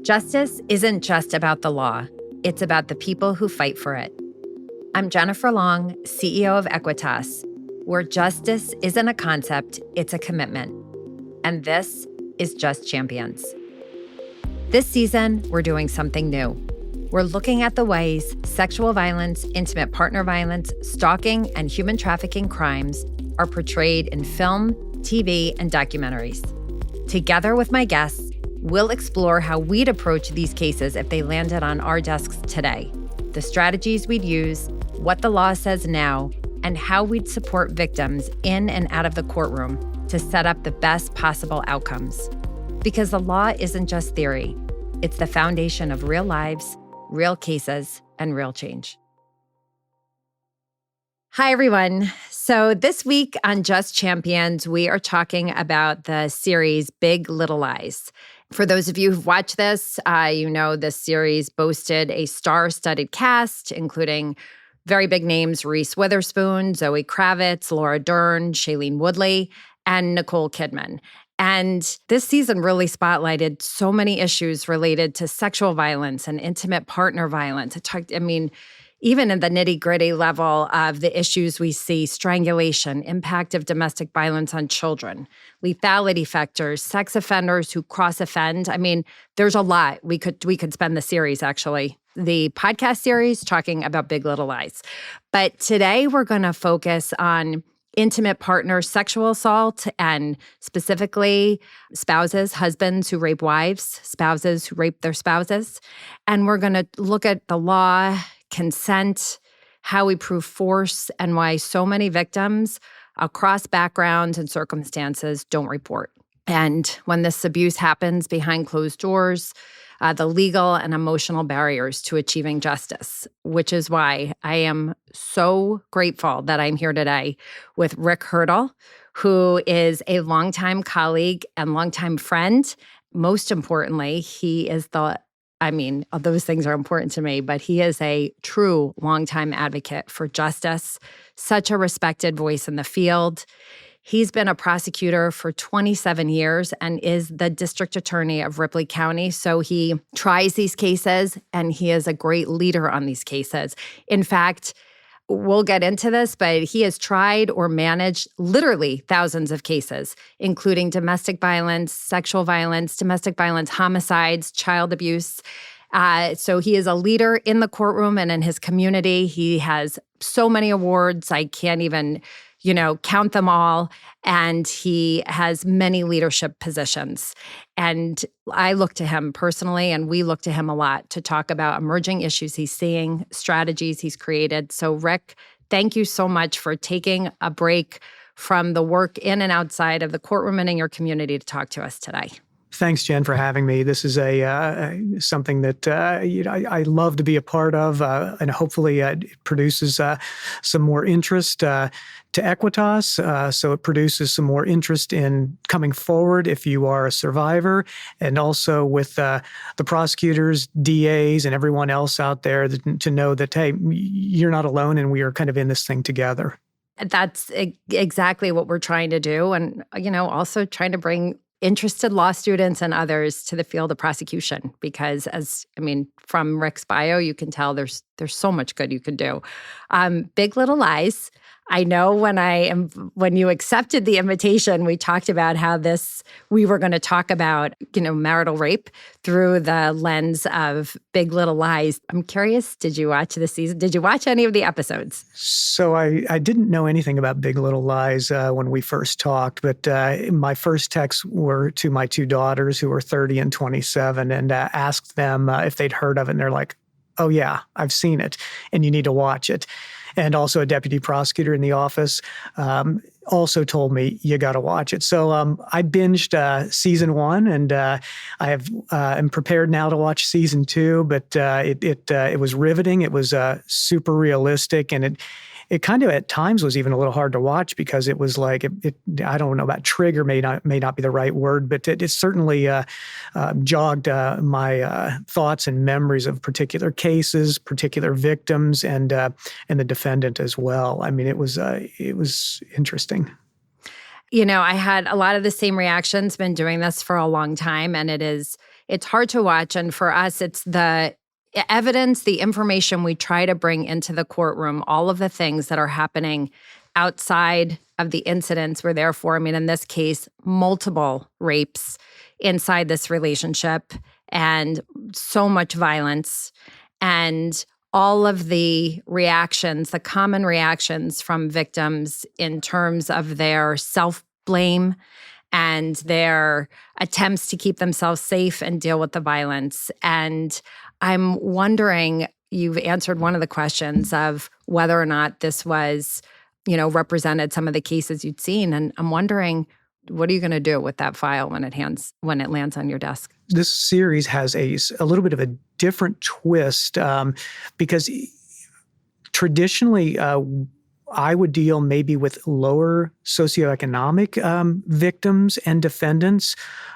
Justice isn't just about the law. It's about the people who fight for it. I'm Jennifer Long, CEO of Equitas, where justice isn't a concept, it's a commitment. And this is Just Champions. This season, we're doing something new. We're looking at the ways sexual violence, intimate partner violence, stalking, and human trafficking crimes are portrayed in film, TV, and documentaries. Together with my guests, we'll explore how we'd approach these cases if they landed on our desks today, the strategies we'd use, what the law says now, and how we'd support victims in and out of the courtroom to set up the best possible outcomes. Because the law isn't just theory, it's the foundation of real lives, real cases, and real change. Hi, everyone. So this week on Just Champions, we are talking about the series Big Little Lies. For those of you who've watched this, you know this series boasted a star-studded cast, including very big names: Reese Witherspoon, Zoe Kravitz, Laura Dern, Shailene Woodley, and Nicole Kidman. And this season really spotlighted so many issues related to sexual violence and intimate partner violence. Even in the nitty-gritty level of the issues we see: strangulation, impact of domestic violence on children, lethality factors, sex offenders who cross-offend. There's a lot. We could spend the series, actually, the podcast series, talking about Big Little Lies. But today we're going to focus on intimate partner sexual assault, and specifically spouses, husbands who rape wives, spouses who rape their spouses. And we're going to look at the law, consent, how we prove force, and why so many victims across backgrounds and circumstances don't report. And when this abuse happens behind closed doors, the legal and emotional barriers to achieving justice, which is why I am so grateful that I'm here today with Ric Hertel, who is a longtime colleague and longtime friend. Most importantly, he is those things are important to me, but he is a true longtime advocate for justice, such a respected voice in the field. He's been a prosecutor for 27 years and is the District Attorney of Ripley County. So he tries these cases, and he is a great leader on these cases. In fact, we'll get into this, but he has tried or managed literally thousands of cases, including domestic violence, sexual violence, domestic violence, homicides, child abuse. So he is a leader in the courtroom and in his community. He has so many awards, I can't even count them all. And he has many leadership positions. And I look to him personally, and we look to him a lot to talk about emerging issues he's seeing, strategies he's created. So Ric, thank you so much for taking a break from the work in and outside of the courtroom and in your community to talk to us today. Thanks, Jen, for having me. This is something that I love to be a part of, and hopefully it produces some more interest to Equitas. So it produces some more interest in coming forward if you are a survivor, and also with the prosecutors, DAs, and everyone else out there to know that, hey, you're not alone, and we are kind of in this thing together. That's exactly what we're trying to do, and also trying to bring interested law students and others to the field of prosecution, because from Ric's bio, you can tell there's so much good you can do. Big Little Lies. I know when you accepted the invitation, we talked about how we were going to talk about, marital rape through the lens of Big Little Lies. I'm curious, did you watch the season? Did you watch any of the episodes? So I didn't know anything about Big Little Lies when we first talked, but my first texts were to my two daughters, who were 30 and 27, and asked them if they'd heard of it. And they're like, oh yeah, I've seen it, and you need to watch it. And also a deputy prosecutor in the office also told me, you got to watch it. So I binged season 1, and I'm prepared now to watch season 2. But it was riveting. It was super realistic, and it kind of at times was even a little hard to watch, because it was like I don't know about trigger, may not be the right word, but it certainly jogged my thoughts and memories of particular cases, particular victims, and the defendant as well. It was interesting. I had a lot of the same reactions, been doing this for a long time, and it's hard to watch. And for us, it's the evidence, the information we try to bring into the courtroom, all of the things that are happening outside of the incidents were therefore, in this case, multiple rapes inside this relationship and so much violence and all of the reactions, the common reactions from victims in terms of their self-blame and their attempts to keep themselves safe and deal with the violence. And I'm wondering, you've answered one of the questions of whether or not this was, represented some of the cases you'd seen. And I'm wondering, what are you going to do with that file when it lands on your desk? This series has a little bit of a different twist because traditionally I would deal maybe with lower socioeconomic victims and defendants.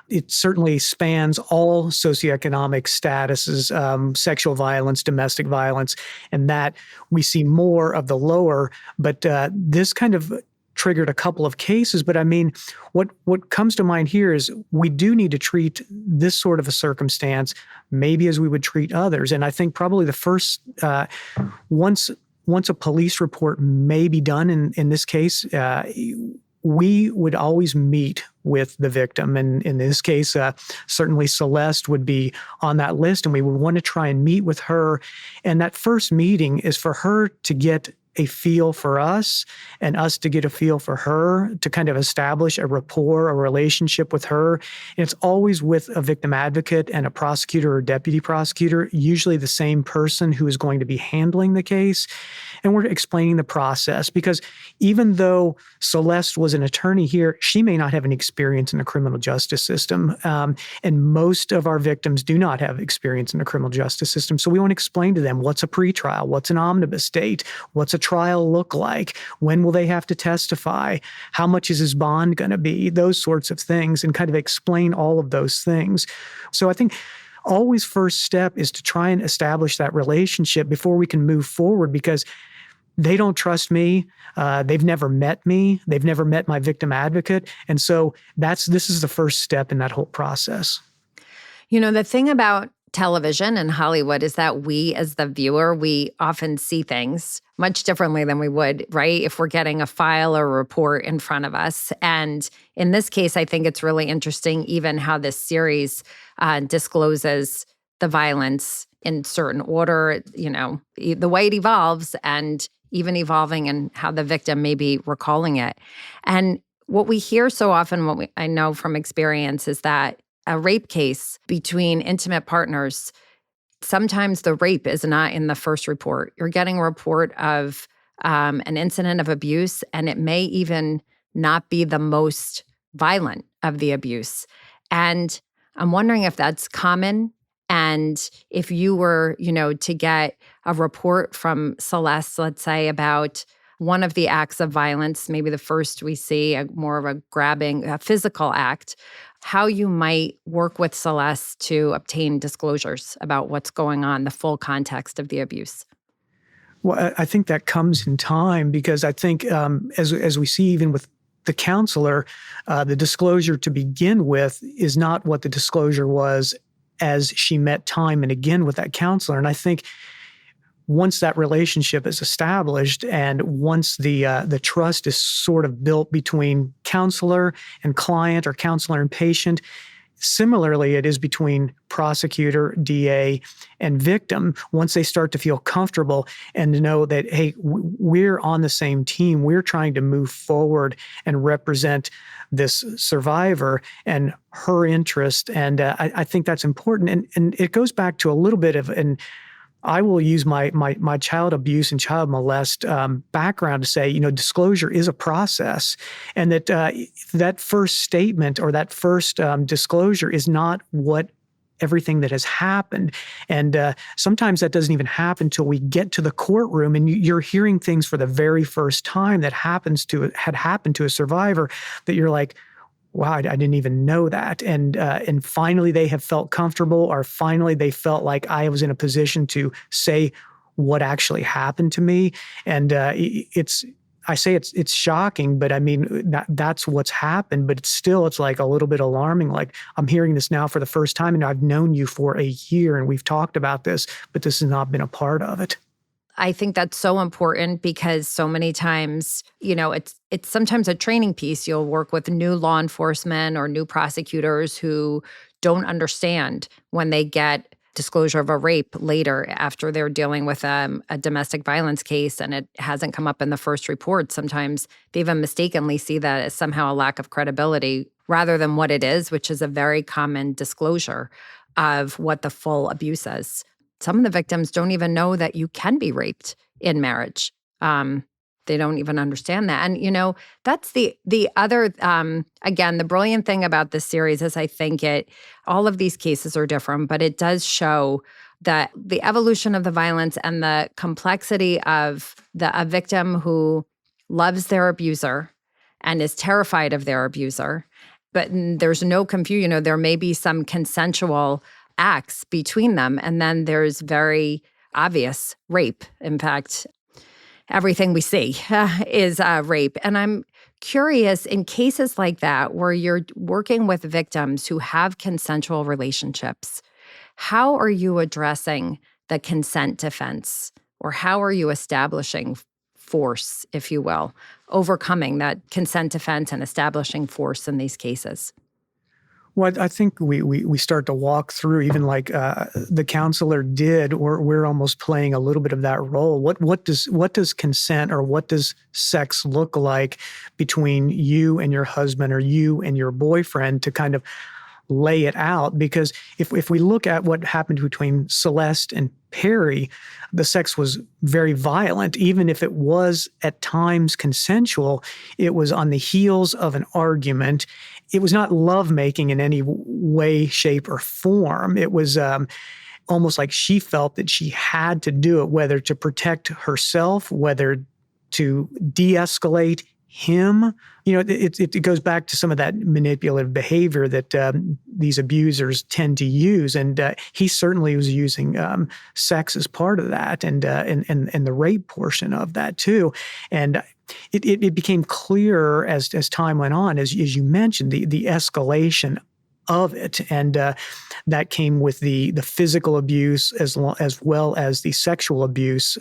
It certainly spans all socioeconomic statuses, sexual violence, domestic violence, and that we see more of the lower. But this kind of triggered a couple of cases. But what comes to mind here is we do need to treat this sort of a circumstance maybe as we would treat others. And I think probably the first, once a police report may be done in this case, we would always meet with the victim. And in this case, certainly Celeste would be on that list, and we would want to try and meet with her. And that first meeting is for her to get a feel for us and us to get a feel for her, to kind of establish a rapport, a relationship with her. And it's always with a victim advocate and a prosecutor or deputy prosecutor, usually the same person who is going to be handling the case. And we're explaining the process because even though Celeste was an attorney here, she may not have any experience in the criminal justice system. And most of our victims do not have experience in the criminal justice system. So we want to explain to them what's a pretrial, what's an omnibus date, what's a trial look like, when will they have to testify, how much is his bond going to be, those sorts of things, and kind of explain all of those things. So I think always first step is to try and establish that relationship before we can move forward, because they don't trust me. They've never met me. They've never met my victim advocate. And so this is the first step in that whole process. The thing about television and Hollywood is that we, as the viewer, we often see things much differently than we would, right, if we're getting a file or a report in front of us. And in this case, I think it's really interesting even how this series discloses the violence in certain order, the way it evolves and even evolving in how the victim may be recalling it. And what we hear so often, I know from experience, is that a rape case between intimate partners, sometimes the rape is not in the first report. You're getting a report of an incident of abuse, and it may even not be the most violent of the abuse. And I'm wondering if that's common. And if you were, to get a report from Celeste, let's say, about one of the acts of violence, maybe the first we see, more of a grabbing, a physical act, how you might work with Celeste to obtain disclosures about what's going on, the full context of the abuse. Well, I think that comes in time, because I think as we see even with the counselor, the disclosure to begin with is not what the disclosure was as she met time and again with that counselor. And I think once that relationship is established and once the trust is sort of built between counselor and client or counselor and patient, similarly it is between prosecutor, DA, and victim. Once they start to feel comfortable and to know that, hey, we're on the same team, we're trying to move forward and represent this survivor and her interest. And I think that's important. And it goes back to a little bit of I will use my child abuse and child molest background to say, disclosure is a process, and that that first statement or that first disclosure is not what everything that has happened. And sometimes that doesn't even happen until we get to the courtroom and you're hearing things for the very first time that had happened to a survivor that you're like, wow, I didn't even know that. And finally they have felt comfortable, or finally they felt like I was in a position to say what actually happened to me. And I say it's shocking, but I mean, that's what's happened. But it's like a little bit alarming. Like, I'm hearing this now for the first time, and I've known you for a year and we've talked about this, but this has not been a part of it. I think that's so important because so many times, it's sometimes a training piece. You'll work with new law enforcement or new prosecutors who don't understand when they get disclosure of a rape later after they're dealing with a domestic violence case and it hasn't come up in the first report. Sometimes they even mistakenly see that as somehow a lack of credibility rather than what it is, which is a very common disclosure of what the full abuse is. Some of the victims don't even know that you can be raped in marriage. They don't even understand that. And, that's the other, again, the brilliant thing about this series is I think all of these cases are different, but it does show that the evolution of the violence and the complexity of a victim who loves their abuser and is terrified of their abuser, but there's no confusion. There may be some consensual acts between them. And then there's very obvious rape. In fact, everything we see is rape. And I'm curious, in cases like that, where you're working with victims who have consensual relationships, how are you addressing the consent defense? Or how are you establishing force, if you will, overcoming that consent defense and establishing force in these cases? Well, I think we start to walk through, even like the counselor did, or we're almost playing a little bit of that role. What does consent or what does sex look like between you and your husband or you and your boyfriend to kind of lay it out? Because if we look at what happened between Celeste and Perry, the sex was very violent. Even if it was at times consensual, it was on the heels of an argument. It was not lovemaking in any way, shape, or form. It was almost like she felt that she had to do it, whether to protect herself, whether to de-escalate him. It goes back to some of that manipulative behavior that these abusers tend to use, and he certainly was using sex as part of that, and the rape portion of that too. And it became clearer as time went on, as you mentioned, the escalation of it, and that came with the physical abuse as well as the sexual abuse,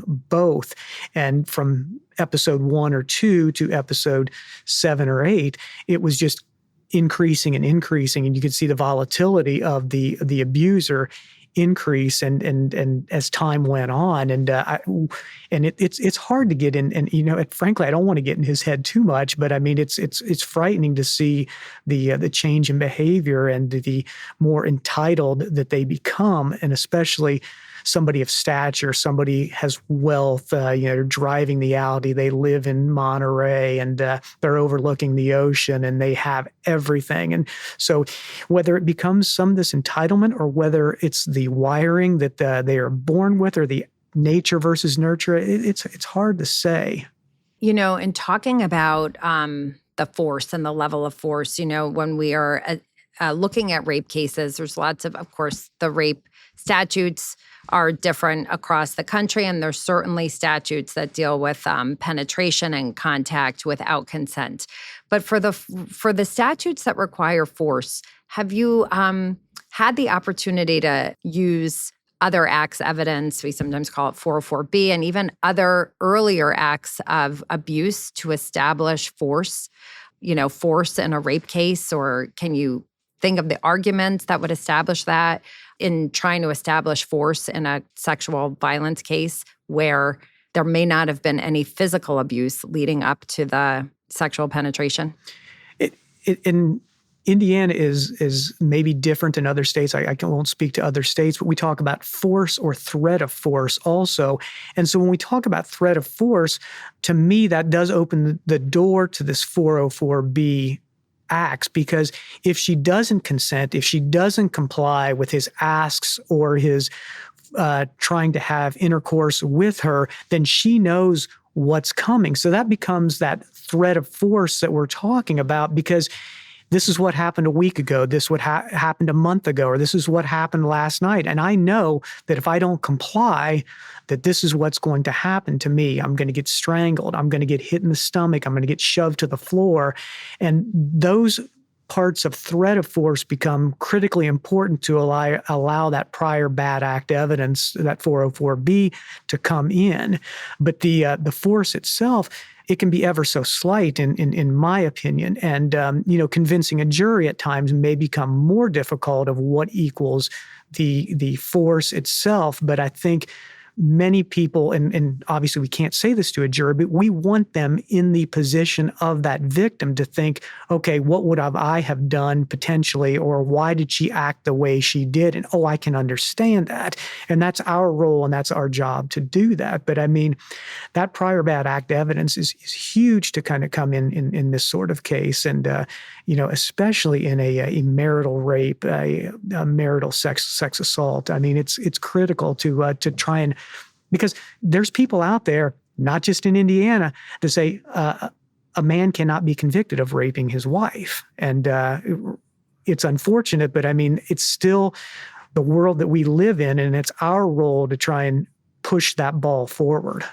both. And from episode 1 or 2 to episode 7 or 8, it was just increasing and increasing, and you could see the volatility of the abuser increase and as time went on, and it's hard to get in, and frankly, I don't want to get in his head too much, but I mean it's frightening to see the change in behavior and the more entitled that they become, and especially somebody of stature, somebody has wealth, they're driving the Audi, they live in Monterey, and they're overlooking the ocean, and they have everything. And so whether it becomes some of this entitlement or whether it's the wiring that they are born with or the nature versus nurture, it's hard to say. In talking about the force and the level of force, when we are looking at rape cases, there's lots of course, the rape statutes are different across the country, and there's certainly statutes that deal with penetration and contact without consent. But for the statutes that require force, have you had the opportunity to use other acts evidence? We sometimes call it 404B, and even other earlier acts of abuse to establish force, force in a rape case? Or can you think of the arguments that would establish that in trying to establish force in a sexual violence case where there may not have been any physical abuse leading up to the sexual penetration? In Indiana is maybe different in other states. I won't speak to other states, but we talk about force or threat of force also. And so when we talk about threat of force, to me, that does open the door to this 404B acts, because if she doesn't consent, if she doesn't comply with his asks or his trying to have intercourse with her, then she knows what's coming. So that becomes that threat of force that we're talking about, because this is what happened a week ago, this what happened a month ago, or this is what happened last night. And I know that if I don't comply, that this is what's going to happen to me. I'm going to get strangled. I'm going to get hit in the stomach. I'm going to get shoved to the floor. And those parts of threat of force become critically important to allow that prior bad act evidence, that 404B, to come in. But the force itself, it can be ever so slight, in my opinion. And convincing a jury at times may become more difficult of what equals the force itself. But I think many people, and obviously we can't say this to a jury, but we want them in the position of that victim to think, okay, what would I have done potentially, or why did she act the way she did? And, I can understand that. And that's our role and that's our job to do that. But I mean, that prior bad act evidence is huge to kind of come in this sort of case. And, especially in a marital rape, a marital sex assault. I mean, it's critical to try and, because there's people out there, not just in Indiana, to say a man cannot be convicted of raping his wife. And it's unfortunate, but I mean, it's still the world that we live in, and it's our role to try and push that ball forward.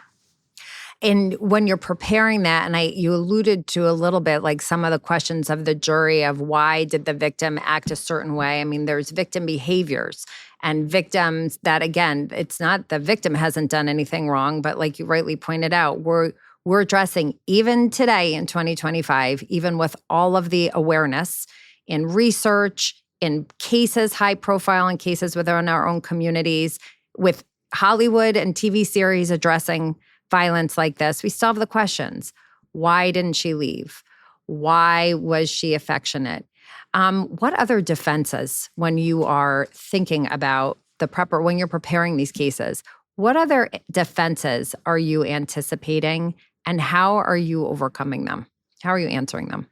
And when you're preparing that, and you alluded to a little bit like some of the questions of the jury of why did the victim act a certain way? I mean, there's victim behaviors and victims that, again, it's not the victim hasn't done anything wrong, but like you rightly pointed out, we're addressing even today in 2025, even with all of the awareness in research, in cases, high profile in cases within our own communities, with Hollywood and TV series addressing violence like this, we still have the questions. Why didn't she leave? Why was she affectionate? What other defenses, when you are thinking about when you're preparing these cases, what other defenses are you anticipating, and how are you overcoming them? How are you answering them?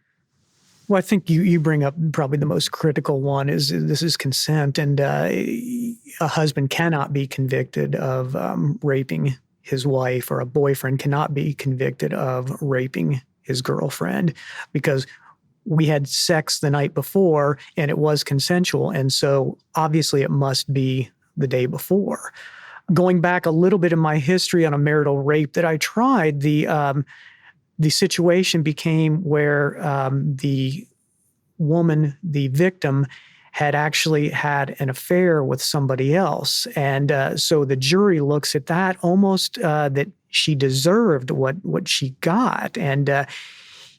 Well, I think you bring up probably the most critical one is consent, and a husband cannot be convicted of raping his wife, or a boyfriend cannot be convicted of raping his girlfriend, because we had sex the night before and it was consensual. And so obviously it must be the day before. Going back a little bit in my history on a marital rape that I tried, the situation became where the woman, the victim, had actually had an affair with somebody else. And so the jury looks at that almost that she deserved what she got. And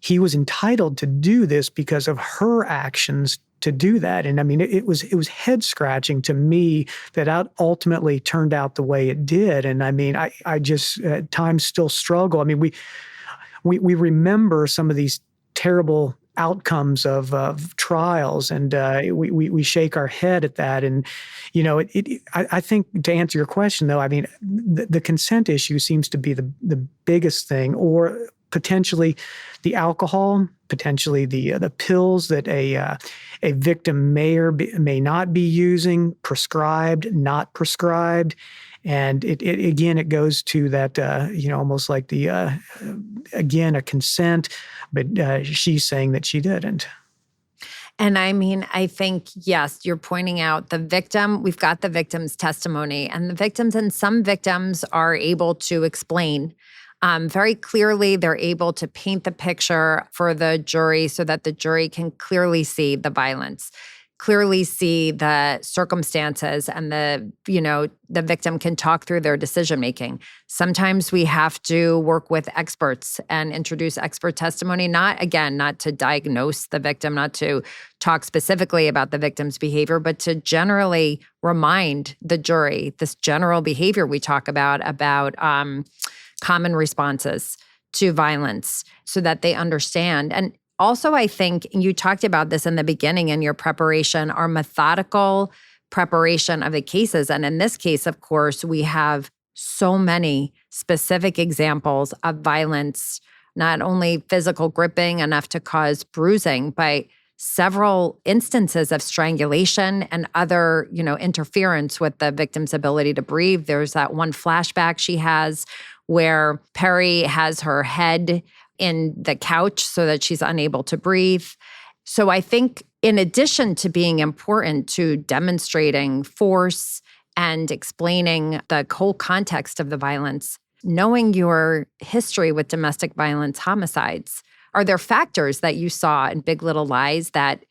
he was entitled to do this because of her actions to do that. And I mean, it was head scratching to me that ultimately turned out the way it did. And I mean, I just at times still struggle. I mean, we remember some of these terrible outcomes of trials, and we shake our head at that. And I think, to answer your question though, I mean, the consent issue seems to be the biggest thing, or potentially the alcohol, potentially the pills that a victim may or may not be using, prescribed, not prescribed. And it goes to that, almost like again, a consent, but she's saying that she didn't. And I mean, I think, yes, you're pointing out the victim, we've got the victim's testimony, and some victims are able to explain very clearly. They're able to paint the picture for the jury so that the jury can clearly see the violence, clearly see the circumstances, and the victim can talk through their decision-making. Sometimes we have to work with experts and introduce expert testimony, not to diagnose the victim, not to talk specifically about the victim's behavior, but to generally remind the jury this general behavior we talk about common responses to violence so that they understand. And also, I think you talked about this in the beginning in your preparation, our methodical preparation of the cases. And in this case, of course, we have so many specific examples of violence, not only physical gripping enough to cause bruising, but several instances of strangulation and other, interference with the victim's ability to breathe. There's that one flashback she has where Perry has her head in the couch so that she's unable to breathe. So I think in addition to being important to demonstrating force and explaining the whole context of the violence, knowing your history with domestic violence homicides, are there factors that you saw in Big Little Lies that,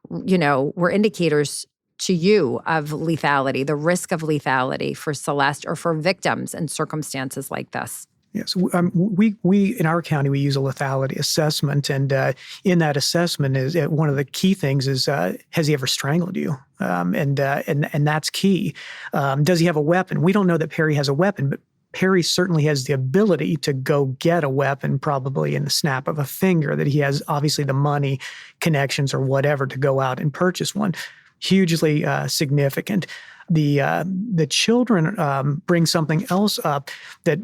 were indicators to you of lethality, the risk of lethality for Celeste or for victims in circumstances like this? Yes, we in our county we use a lethality assessment, and in that assessment is one of the key things is has he ever strangled you, and that's key. Does he have a weapon? We don't know that Perry has a weapon, but Perry certainly has the ability to go get a weapon, probably in the snap of a finger. That he has obviously the money, connections, or whatever to go out and purchase one. Hugely significant. The children bring something else up that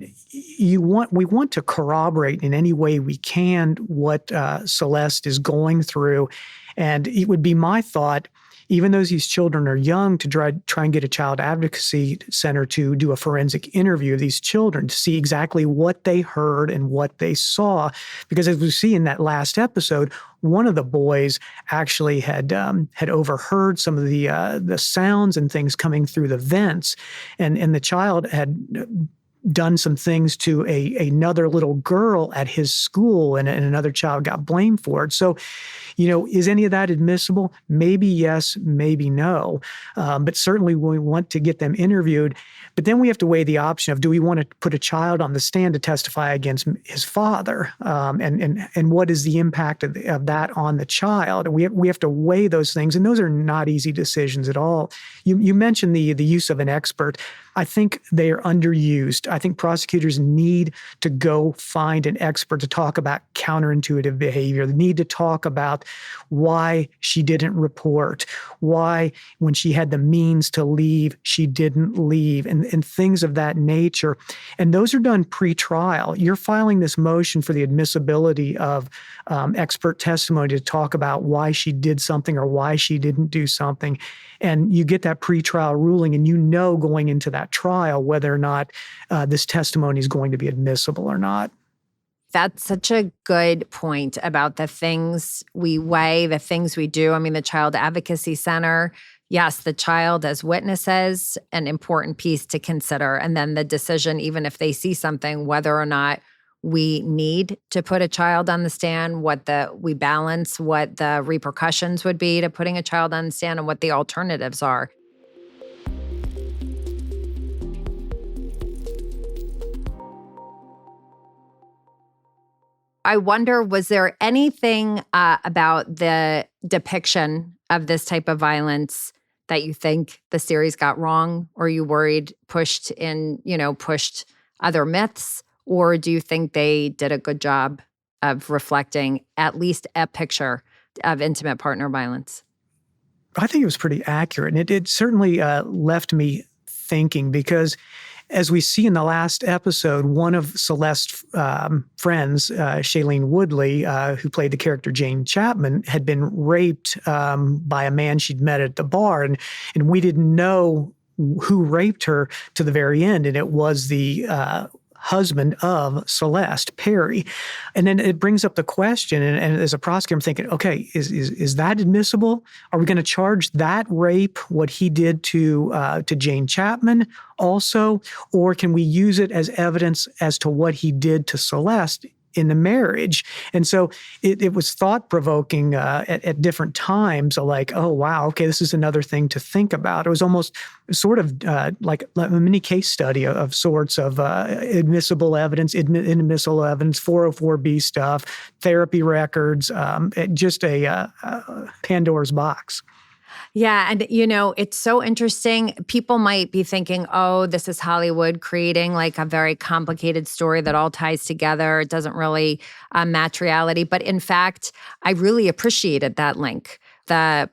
we want to corroborate in any way we can what Celeste is going through, and it would be my thought, even though these children are young, to try and get a child advocacy center to do a forensic interview of these children to see exactly what they heard and what they saw. Because as we see in that last episode, one of the boys actually had overheard some of the sounds and things coming through the vents, and the child had done some things to another little girl at his school, and another child got blamed for it. So, is any of that admissible? Maybe yes, maybe no. But certainly we want to get them interviewed. But then we have to weigh the option of, do we want to put a child on the stand to testify against his father? And what is the impact of that on the child? We have to weigh those things, and those are not easy decisions at all. You mentioned the use of an expert. I think they are underused. I think prosecutors need to go find an expert to talk about counterintuitive behavior. They need to talk about why she didn't report, why when she had the means to leave, she didn't leave, and things of that nature. And those are done pre-trial. You're filing this motion for the admissibility of expert testimony to talk about why she did something or why she didn't do something. And you get that pre-trial ruling, and going into that trial whether or not this testimony is going to be admissible or not. That's such a good point about the things we weigh, the things we do. I mean, the Child Advocacy Center, yes, the child as witnesses, an important piece to consider. And then the decision, even if they see something, whether or not we need to put a child on the stand, we balance what the repercussions would be to putting a child on the stand and what the alternatives are. I wonder, was there anything about the depiction of this type of violence that you think the series got wrong, or you worried pushed other myths? Or do you think they did a good job of reflecting at least a picture of intimate partner violence? I think it was pretty accurate. And it certainly left me thinking, because as we see in the last episode, one of Celeste's friends, Shailene Woodley, who played the character Jane Chapman, had been raped by a man she'd met at the bar. And we didn't know who raped her to the very end. And it was the husband of Celeste, Perry. And then it brings up the question, and as a prosecutor, I'm thinking, okay, is that admissible? Are we going to charge that rape, what he did to Jane Chapman also? Or can we use it as evidence as to what he did to Celeste in the marriage? And so it was thought-provoking at different times, like, oh, wow, okay, this is another thing to think about. It was almost sort of like a mini case study of sorts of admissible evidence, inadmissible evidence, 404B stuff, therapy records, just a Pandora's box. Yeah. And, it's so interesting. People might be thinking, oh, this is Hollywood creating like a very complicated story that all ties together. It doesn't really match reality. But in fact, I really appreciated that link, the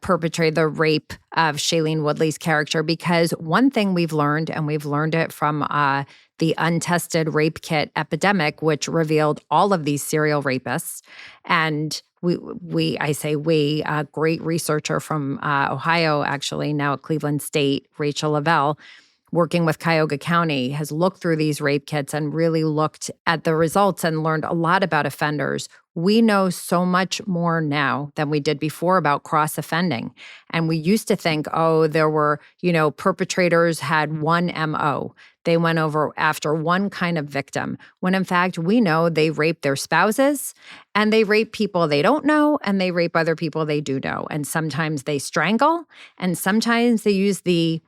rape of Shailene Woodley's character, because one thing we've learned, and we've learned it from the untested rape kit epidemic, which revealed all of these serial rapists. And a great researcher from Ohio, actually, now at Cleveland State, Rachel Lavelle, working with Cuyahoga County, has looked through these rape kits and really looked at the results and learned a lot about offenders. We know so much more now than we did before about cross-offending. And we used to think, oh, there were, perpetrators had one MO. They went over after one kind of victim, when in fact, we know they rape their spouses and they rape people they don't know and they rape other people they do know. And sometimes they strangle and sometimes they use the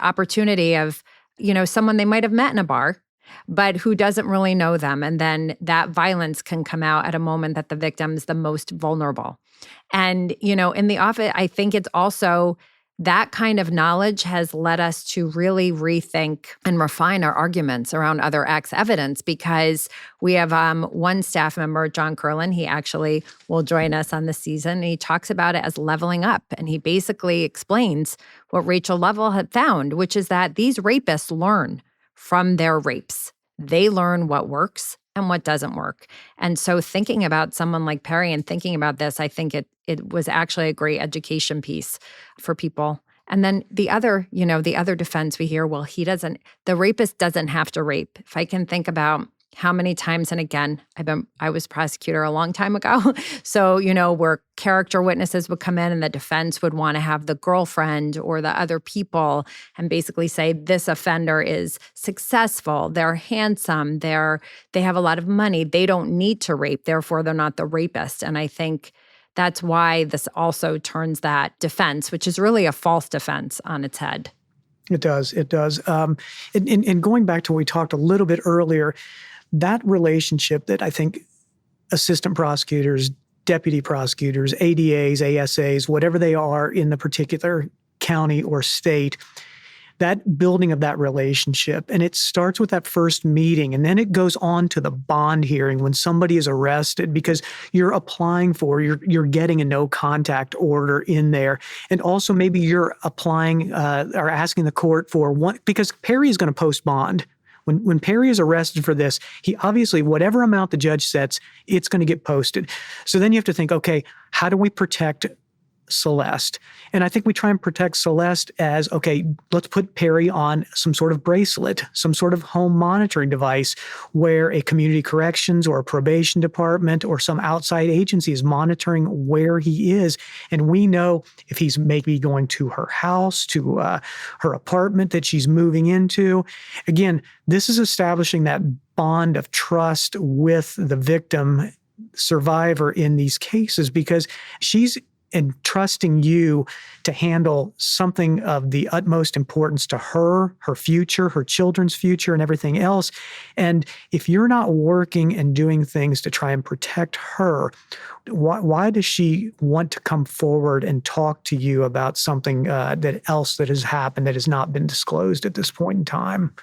opportunity of, someone they might have met in a bar, but who doesn't really know them. And then that violence can come out at a moment that the victim's the most vulnerable. And, in the office, I think it's also that kind of knowledge has led us to really rethink and refine our arguments around other acts evidence, because we have one staff member, John Curlin, he actually will join us on this season. He talks about it as leveling up. And he basically explains what Rachel Level had found, which is that these rapists learn from their rapes. They learn what works and what doesn't work. And so thinking about someone like Perry and thinking about this, I think it was actually a great education piece for people. And then the other defense we hear, well, the rapist doesn't have to rape. If I can think about how many times, and again, I was prosecutor a long time ago. So, where character witnesses would come in and the defense would want to have the girlfriend or the other people and basically say, this offender is successful, they're handsome, they have a lot of money, they don't need to rape, therefore they're not the rapist. And I think that's why this also turns that defense, which is really a false defense, on its head. It does. And going back to what we talked a little bit earlier, that relationship that I think assistant prosecutors, deputy prosecutors, ADAs, ASAs, whatever they are in the particular county or state, that building of that relationship, and it starts with that first meeting, and then it goes on to the bond hearing when somebody is arrested, because you're getting a no contact order in there, and also maybe you're applying or asking the court for one, because Perry is going to post bond. When Perry is arrested for this, he obviously, whatever amount the judge sets, it's going to get posted. So then you have to think, okay, how do we protect Celeste? And I think we try and protect Celeste as, okay, let's put Perry on some sort of bracelet, some sort of home monitoring device where a community corrections or a probation department or some outside agency is monitoring where he is. And we know if he's maybe going to her house, to her apartment that she's moving into. Again, this is establishing that bond of trust with the victim survivor in these cases, because she's entrusting you to handle something of the utmost importance to her future, her children's future, and everything else. And if you're not working and doing things to try and protect her, why does she want to come forward and talk to you about something that has happened that has not been disclosed at this point in time?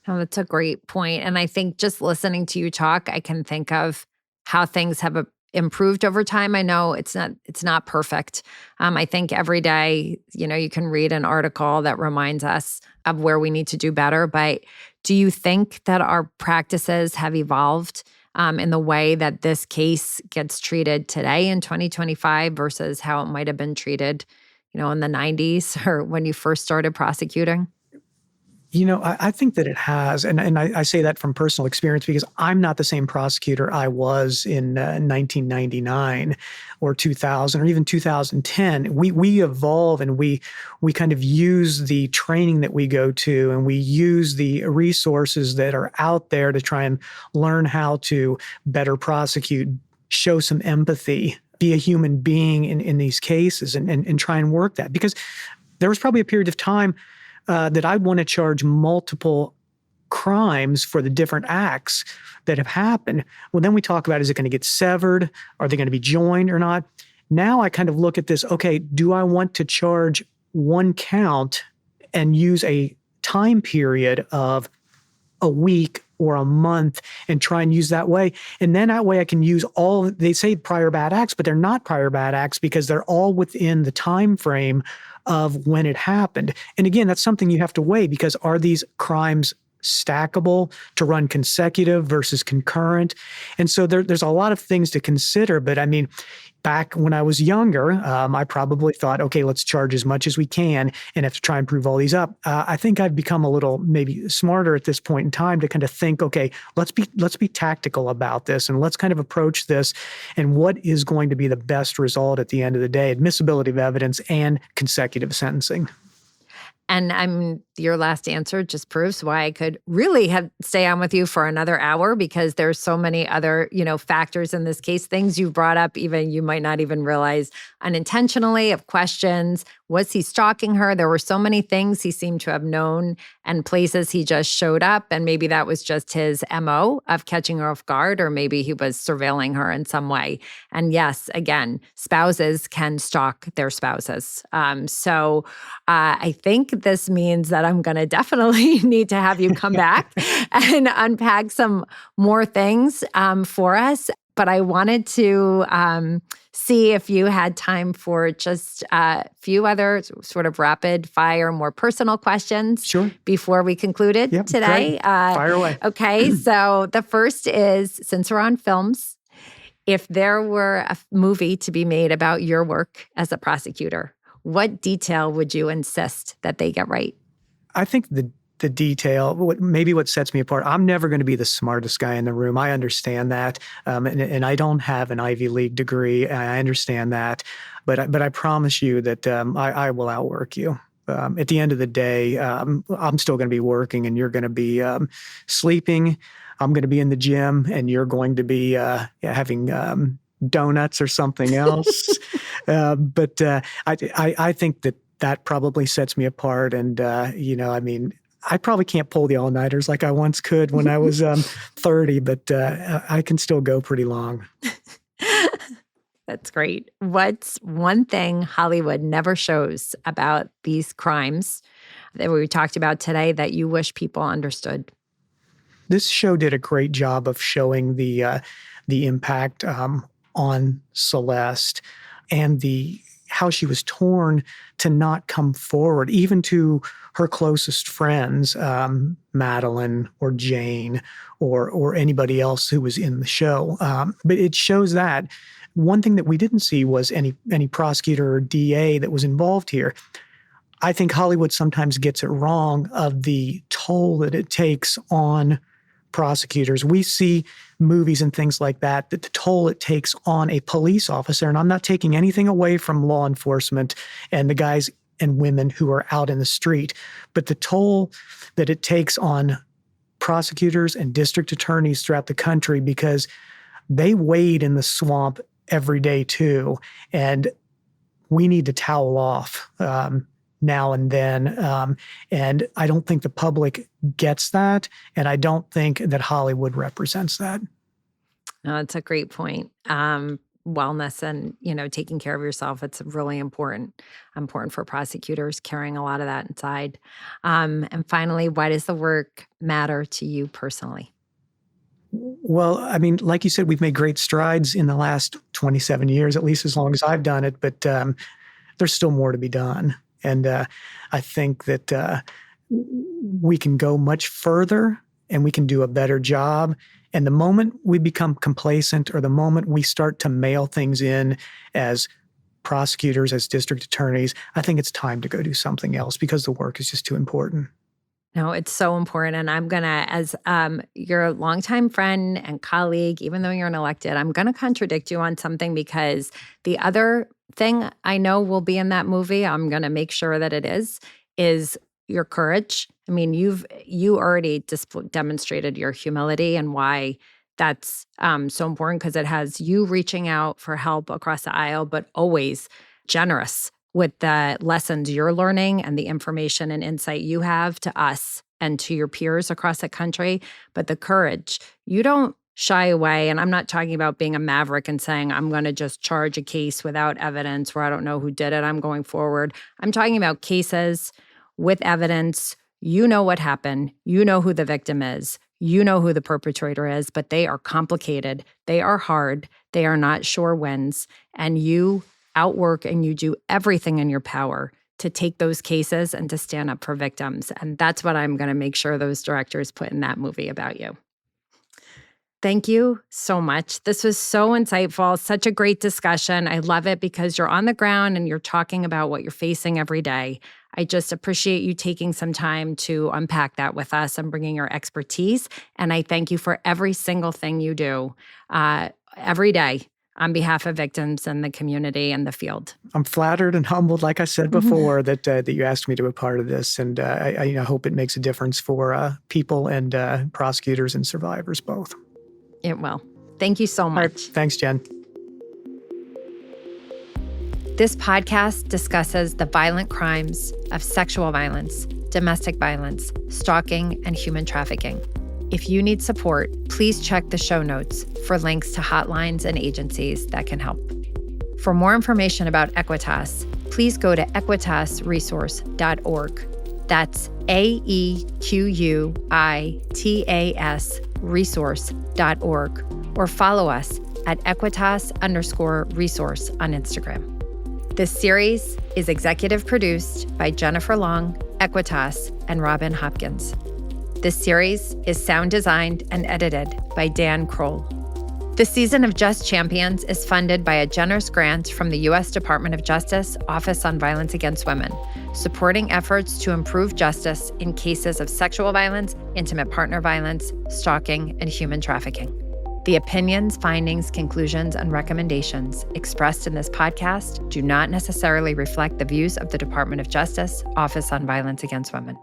Oh, that's a great point. And I think just listening to you talk, I can think of how things have improved over time. I know it's not perfect. I think every day, you can read an article that reminds us of where we need to do better. But do you think that our practices have evolved in the way that this case gets treated today in 2025 versus how it might have been treated, in the 90s or when you first started prosecuting? I think that it has, and I say that from personal experience because I'm not the same prosecutor I was in 1999 or 2000 or even 2010. We evolve and we kind of use the training that we go to and we use the resources that are out there to try and learn how to better prosecute, show some empathy, be a human being in these cases and try and work that. Because there was probably a period of time that I'd want to charge multiple crimes for the different acts that have happened. Well, then we talk about, is it going to get severed? Are they going to be joined or not? Now I kind of look at this, okay, do I want to charge one count and use a time period of a week or a month and try and use that way? And then that way I can use they say prior bad acts, but they're not prior bad acts because they're all within the time frame of when it happened. And again, that's something you have to weigh, because are these crimes stackable, to run consecutive versus concurrent. And so there's a lot of things to consider. But I mean, back when I was younger, I probably thought, okay, let's charge as much as we can and have to try and prove all these up. I think I've become a little maybe smarter at this point in time to kind of think, okay, let's be tactical about this and let's kind of approach this and what is going to be the best result at the end of the day, admissibility of evidence and consecutive sentencing. And your last answer just proves why I could really stay on with you for another hour, because there's so many other, factors in this case, things you brought up, even you might not even realize unintentionally, of questions. Was he stalking her? There were so many things he seemed to have known and places he just showed up. And maybe that was just his MO of catching her off guard, or maybe he was surveilling her in some way. And yes, again, spouses can stalk their spouses. So I think this means that I'm going to definitely need to have you come back and unpack some more things for us. But I wanted to see if you had time for just a few other sort of rapid fire, more personal questions. Sure. Before we concluded today. Fire away. Okay. So the first is, since we're on films, if there were a movie to be made about your work as a prosecutor, what detail would you insist that they get right? I think the detail, what sets me apart, I'm never going to be the smartest guy in the room. I understand that. And I don't have an Ivy League degree. I understand that. But I promise you that I will outwork you. At the end of the day, I'm still going to be working and you're going to be sleeping. I'm going to be in the gym and you're going to be having donuts or something else. But I think that probably sets me apart. And, I probably can't pull the all-nighters like I once could when I was 30, but I can still go pretty long. That's great. What's one thing Hollywood never shows about these crimes that we talked about today that you wish people understood? This show did a great job of showing the impact on Celeste and how she was torn to not come forward, even to her closest friends, Madeline or Jane or anybody else who was in the show. But it shows that. One thing that we didn't see was any prosecutor or DA that was involved here. I think Hollywood sometimes gets it wrong of the toll that it takes on prosecutors. We see movies and things like that the toll it takes on a police officer, and I'm not taking anything away from law enforcement and the guys and women who are out in the street, but the toll that it takes on prosecutors and district attorneys throughout the country, because they wade in the swamp every day too, and we need to towel off now and then. And I don't think the public gets that. And I don't think that Hollywood represents that. No, that's a great point. Wellness and, taking care of yourself, it's really important for prosecutors carrying a lot of that inside. And finally, why does the work matter to you personally? Well, I mean, like you said, we've made great strides in the last 27 years, at least as long as I've done it, but there's still more to be done. And I think that we can go much further and we can do a better job. And the moment we become complacent or the moment we start to mail things in as prosecutors, as district attorneys, I think it's time to go do something else because the work is just too important. No, it's so important. And I'm going to, as your longtime friend and colleague, even though you're unelected, I'm going to contradict you on something, because the other thing I know will be in that movie, I'm going to make sure that it is your courage. I mean, you already demonstrated your humility and why that's so important, because it has you reaching out for help across the aisle, but always generous with the lessons you're learning and the information and insight you have to us and to your peers across the country. But the courage, you don't shy away. And I'm not talking about being a maverick and saying, I'm going to just charge a case without evidence where I don't know who did it, I'm going forward. I'm talking about cases with evidence. You know what happened. You know who the victim is. You know who the perpetrator is, but they are complicated. They are hard. They are not sure wins. And you outwork and you do everything in your power to take those cases and to stand up for victims. And that's what I'm going to make sure those directors put in that movie about you. Thank you so much. This was so insightful, such a great discussion. I love it because you're on the ground and you're talking about what you're facing every day. I just appreciate you taking some time to unpack that with us and bringing your expertise. And I thank you for every single thing you do every day on behalf of victims and the community and the field. I'm flattered and humbled, like I said before, that you asked me to be a part of this. And I hope it makes a difference for people and prosecutors and survivors both. It will. Thank you so much. Thanks, Jen. This podcast discusses the violent crimes of sexual violence, domestic violence, stalking, and human trafficking. If you need support, please check the show notes for links to hotlines and agencies that can help. For more information about Equitas, please go to equitasresource.org. That's AEQUITAS resource.org, or follow us at Equitas_resource on Instagram. This series is executive produced by Jennifer Long, Equitas, and Robin Hopkins. This series is sound designed and edited by Dan Kroll. This season of Just Champions is funded by a generous grant from the U.S. Department of Justice Office on Violence Against Women, supporting efforts to improve justice in cases of sexual violence, intimate partner violence, stalking, and human trafficking. The opinions, findings, conclusions, and recommendations expressed in this podcast do not necessarily reflect the views of the Department of Justice Office on Violence Against Women.